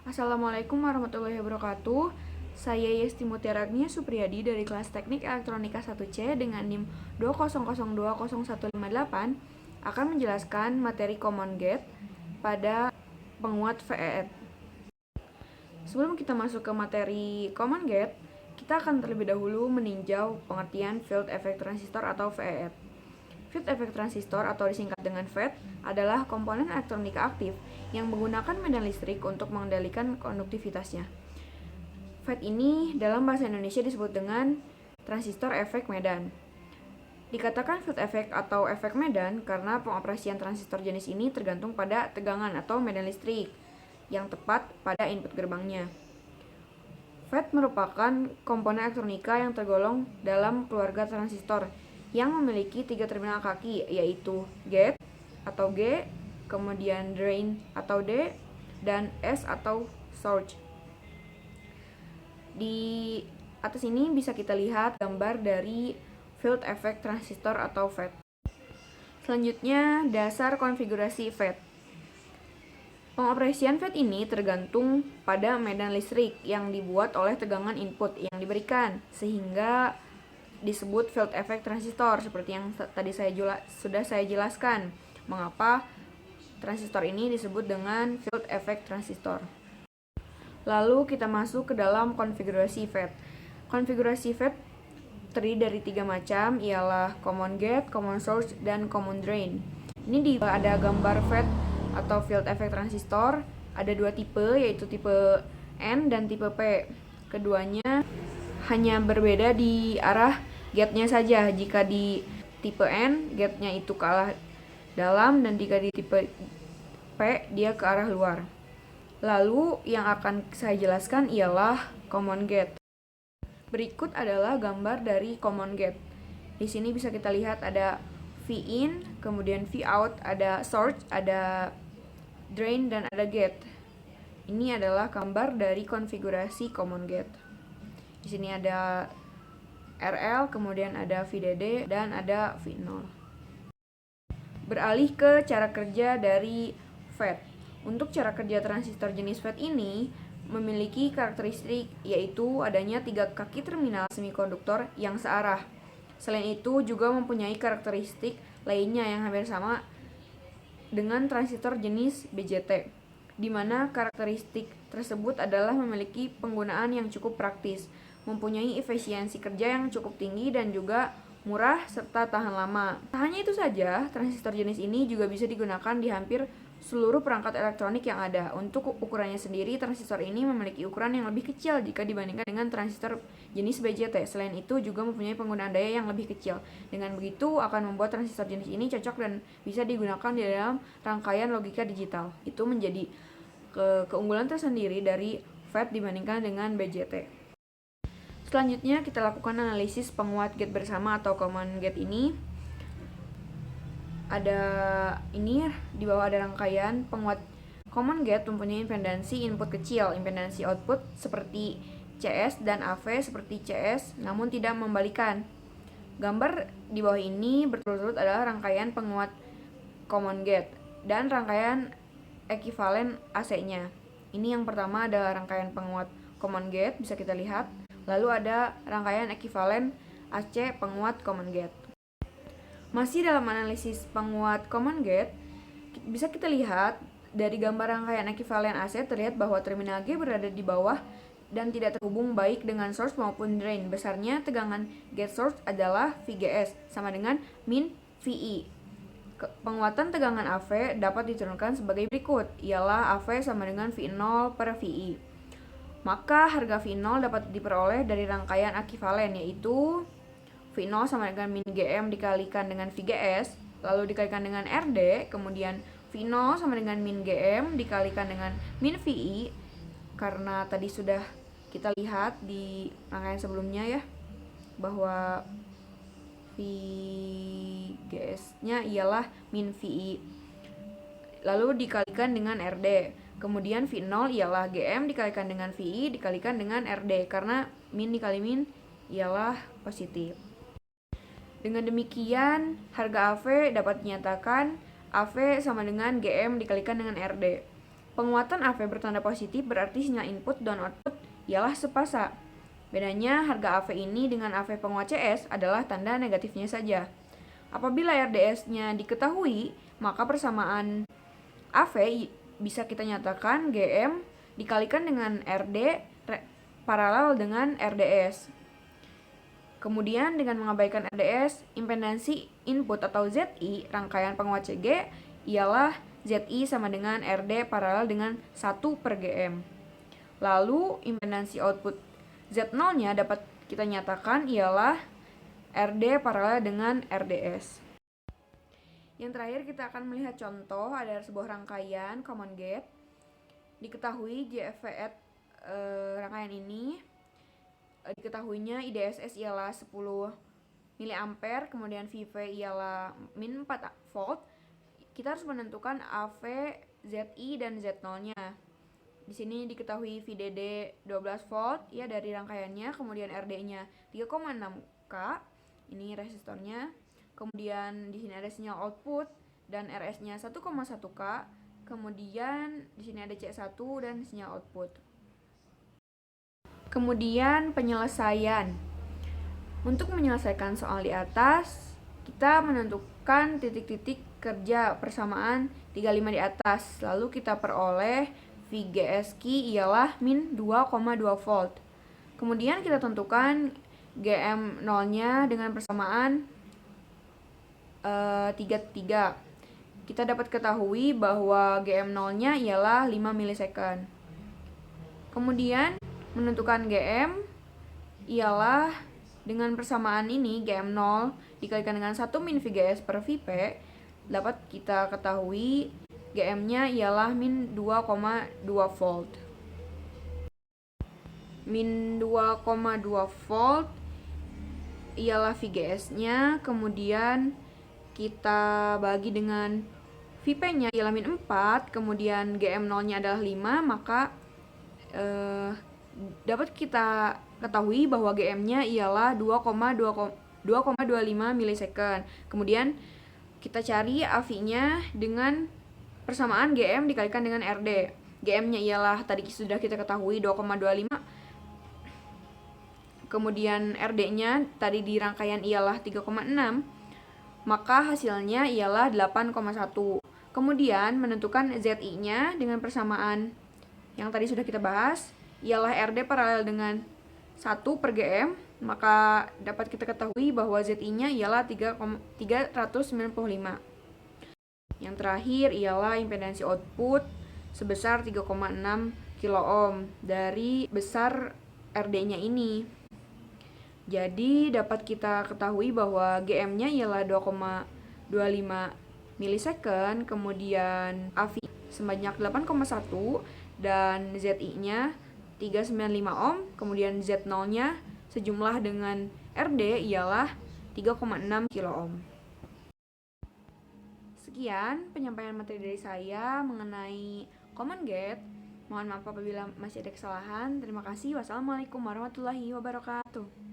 Assalamualaikum warahmatullahi wabarakatuh. Saya Yesti Mutiara Agnia Supriyadi dari kelas Teknik Elektronika 1C dengan NIM 200200158 akan menjelaskan materi Common Gate pada penguat FET. Sebelum kita masuk ke materi Common Gate, kita akan terlebih dahulu meninjau pengertian Field Effect Transistor atau FET. Field Effect Transistor atau disingkat dengan FET adalah komponen elektronika aktif yang menggunakan medan listrik untuk mengendalikan konduktivitasnya. FET ini dalam bahasa Indonesia disebut dengan transistor efek medan. Dikatakan field effect atau efek medan karena pengoperasian transistor jenis ini tergantung pada tegangan atau medan listrik yang tepat pada input gerbangnya. FET merupakan komponen elektronika yang tergolong dalam keluarga transistor yang memiliki 3 terminal kaki, yaitu gate atau G, kemudian drain atau D, dan S atau source. Di atas ini bisa kita lihat gambar dari field effect transistor atau FET. Selanjutnya, dasar konfigurasi FET. Pengoperasian FET ini tergantung pada medan listrik yang dibuat oleh tegangan input yang diberikan, sehingga disebut field effect transistor seperti yang tadi sudah saya jelaskan mengapa transistor ini disebut dengan field effect transistor. Lalu kita masuk ke dalam konfigurasi FET. Konfigurasi FET terdiri dari 3 macam, ialah common gate, common source, dan common drain. Ini ada gambar FET atau field effect transistor, ada 2 tipe, yaitu tipe N dan tipe P. Keduanya hanya berbeda di arah gate-nya saja. Jika di tipe N, gate-nya itu ke arah dalam, dan jika di tipe P, dia ke arah luar. Lalu yang akan saya jelaskan ialah common gate. Berikut adalah gambar dari common gate. Di sini bisa kita lihat ada V-in, kemudian V-out, ada source, ada drain, dan ada gate. Ini adalah gambar dari konfigurasi common gate. Di sini ada RL, kemudian ada VDD, dan ada V0. Beralih ke cara kerja dari FET. Untuk cara kerja transistor jenis FET ini memiliki karakteristik yaitu adanya 3 kaki terminal semikonduktor yang searah. Selain itu juga mempunyai karakteristik lainnya yang hampir sama dengan transistor jenis BJT, di mana karakteristik tersebut adalah memiliki penggunaan yang cukup praktis, mempunyai efisiensi kerja yang cukup tinggi dan juga murah serta tahan lama. Tak hanya itu saja, transistor jenis ini juga bisa digunakan di hampir seluruh perangkat elektronik yang ada. Untuk ukurannya sendiri, transistor ini memiliki ukuran yang lebih kecil jika dibandingkan dengan transistor jenis BJT. Selain itu juga mempunyai penggunaan daya yang lebih kecil. Dengan begitu akan membuat transistor jenis ini cocok dan bisa digunakan di dalam rangkaian logika digital. Itu menjadi keunggulan tersendiri dari FET dibandingkan dengan BJT. Selanjutnya kita lakukan analisis penguat gate bersama atau common gate ini. Di bawah ada rangkaian penguat common gate mempunyai impedansi input kecil, impedansi output seperti CS dan AV seperti CS, namun tidak membalikan. Gambar di bawah ini berturut-turut adalah rangkaian penguat common gate dan rangkaian ekivalen AC-nya. Ini yang pertama adalah rangkaian penguat common gate, bisa kita lihat. Lalu ada rangkaian ekivalen AC penguat common gate. Masih dalam analisis penguat common gate, bisa kita lihat dari gambar rangkaian ekivalen AC terlihat bahwa terminal G berada di bawah dan tidak terhubung baik dengan source maupun drain. Besarnya tegangan gate source adalah VGS sama dengan min VI. Penguatan tegangan AV dapat diturunkan sebagai berikut, ialah AV sama dengan V0 per VI. Maka harga V0 dapat diperoleh dari rangkaian ekivalen, yaitu V0 sama dengan min GM dikalikan dengan VGS, lalu dikalikan dengan RD, kemudian V0 sama dengan min GM dikalikan dengan min VI, karena tadi sudah kita lihat di rangkaian sebelumnya ya, bahwa VGS-nya ialah min VI, lalu dikalikan dengan RD. Kemudian V0 ialah GM dikalikan dengan VI dikalikan dengan RD, karena min dikali min ialah positif. Dengan demikian, harga AV dapat dinyatakan AV sama dengan GM dikalikan dengan RD. Penguatan AV bertanda positif berarti sinyal input dan output ialah sepasa. Bedanya harga AV ini dengan AV penguat CS adalah tanda negatifnya saja. Apabila RDS-nya diketahui, maka persamaan AV bisa kita nyatakan GM dikalikan dengan RD paralel dengan RDS. Kemudian dengan mengabaikan RDS, impedansi input atau ZI rangkaian penguat CG ialah ZI sama dengan RD paralel dengan 1 per GM. Lalu impedansi output Z0-nya dapat kita nyatakan ialah RD paralel dengan RDS. Yang terakhir kita akan melihat contoh ada sebuah rangkaian common gate. Diketahui JFET rangkaian ini diketahuinya IDSS ialah 10 mA, kemudian VV ialah min 4 volt. Kita harus menentukan AV, ZI, dan Z0-nya. Di sini diketahui VDD 12 volt ya dari rangkaiannya, kemudian RD-nya 3,6 K. Ini resistornya. Kemudian di sini ada sinyal output dan RS-nya 1,1 K. Kemudian di sini ada C1 dan sinyal output. Kemudian penyelesaian. Untuk menyelesaikan soal di atas, kita menentukan titik-titik kerja persamaan 35 di atas. Lalu kita peroleh VGSQ ialah min 2,2 volt. Kemudian kita tentukan GM0-nya dengan persamaan 33. Kita dapat ketahui bahwa GM0-nya ialah 5 milisecond. Kemudian menentukan GM ialah dengan persamaan ini GM0 dikalikan dengan 1 min VGS per Vp, dapat kita ketahui GM-nya ialah min 2,2 volt. Min 2,2 volt ialah VGS-nya, kemudian kita bagi dengan Vp-nya ialah min 4, kemudian GM0-nya adalah 5, maka dapat kita ketahui bahwa GM-nya ialah 2,25 milisecond. Kemudian kita cari AV-nya dengan persamaan GM dikalikan dengan RD. GM-nya ialah tadi sudah kita ketahui 2,25. Kemudian RD-nya tadi di rangkaian ialah 3,6. Maka hasilnya ialah 8,1. Kemudian menentukan ZI-nya dengan persamaan yang tadi sudah kita bahas ialah RD paralel dengan 1 per GM, maka dapat kita ketahui bahwa ZI-nya ialah 395. Yang terakhir ialah impedansi output sebesar 3,6 kilo ohm dari besar RD-nya ini. Jadi dapat kita ketahui bahwa GM-nya ialah 2,25 milisecond, kemudian AV sebanyak 8,1 dan ZI-nya 395 ohm, kemudian Z0-nya sejumlah dengan RD ialah 3,6 kilo ohm. Sekian penyampaian materi dari saya mengenai common gate. Mohon maaf apabila masih ada kesalahan. Terima kasih. Wassalamualaikum warahmatullahi wabarakatuh.